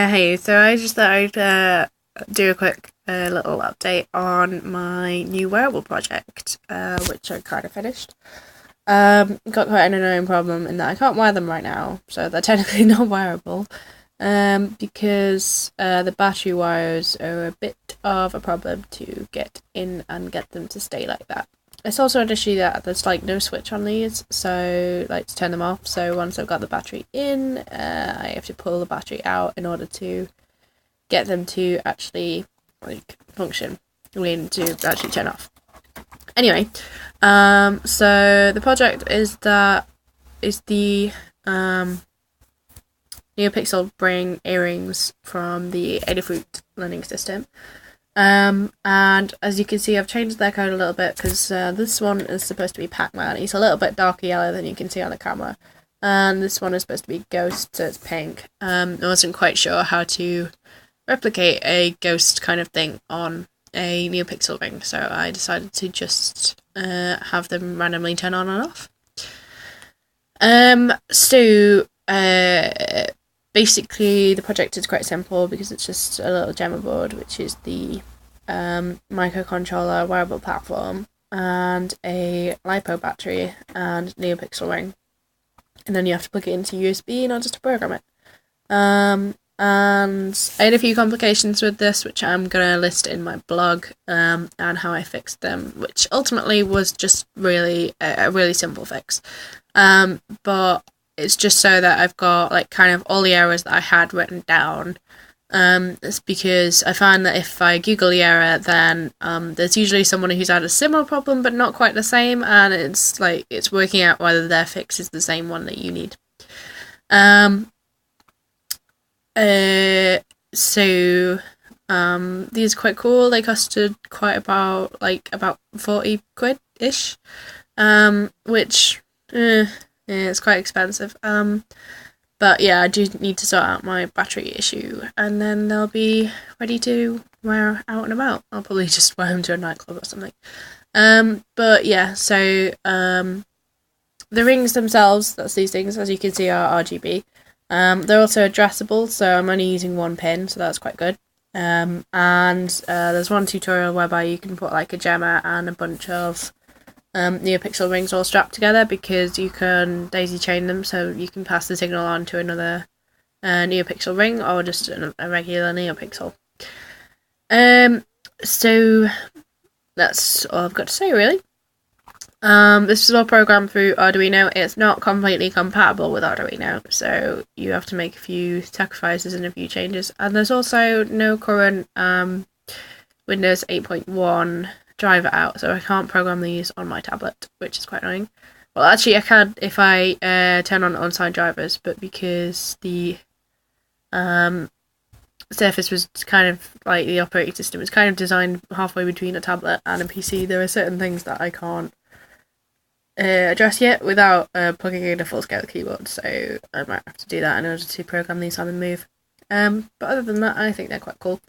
Hey, so I just thought I'd do a quick little update on my new wearable project, which I kind of finished. Got quite an annoying problem in that I can't wear them right now, so they're technically not wearable, because the battery wires are a bit of a problem to get in and get them to stay like that. It's also an issue that there's like no switch on these, so like to turn them off. So once I've got the battery in, I have to pull the battery out in order to get them to actually like function, to actually turn off. Anyway, so the project is the Neopixel bring earrings from the Adafruit learning system. And as you can see, I've changed their code a little bit because this one is supposed to be Pac-Man. He's a little bit darker yellow than you can see on the camera. And this one is supposed to be Ghost, so it's pink. I wasn't quite sure how to replicate a Ghost kind of thing on a Neopixel ring, so I decided to just have them randomly turn on and off. Basically, the project is quite simple because it's just a little Gemma board, which is the microcontroller wearable platform, and a LiPo battery and Neopixel ring. And then you have to plug it into USB in order to program it. And I had a few complications with this, which I'm going to list in my blog, and how I fixed them, which ultimately was just really a really simple fix. But it's just so that I've got like kind of all the errors that I had written down. It's because I find that if I Google the error, then there's usually someone who's had a similar problem but not quite the same, and it's working out whether their fix is the same one that you need. These are quite cool. They costed about 40 quid ish, which it's quite expensive. But yeah, I do need to sort out my battery issue, and then they'll be ready to wear out and about. I'll probably just wear them to a nightclub or something. But yeah, so the rings themselves, that's these things, as you can see, are RGB. They're also addressable, so I'm only using one pin, so that's quite good. And there's one tutorial whereby you can put like a Gemma and a bunch of Neopixel rings all strapped together, because you can daisy chain them, so you can pass the signal on to another Neopixel ring or just a regular Neopixel. So that's all I've got to say, really. This is all programmed through Arduino. It's not completely compatible with Arduino, so you have to make a few sacrifices and a few changes. And there's also no current Windows 8.1 driver out, so I can't program these on my tablet, which is quite annoying. Well, actually I can if I turn on side drivers, but because the Surface was kind of like the operating system was kind of designed halfway between a tablet and a PC, there are certain things that I can't address yet without plugging in a full-scale keyboard, so I might have to do that in order to program these on the move. But other than that, I think they're quite cool.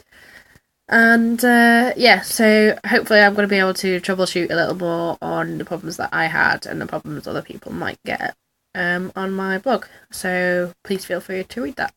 And yeah, so hopefully I'm going to be able to troubleshoot a little more on the problems that I had and the problems other people might get on my blog. So please feel free to read that.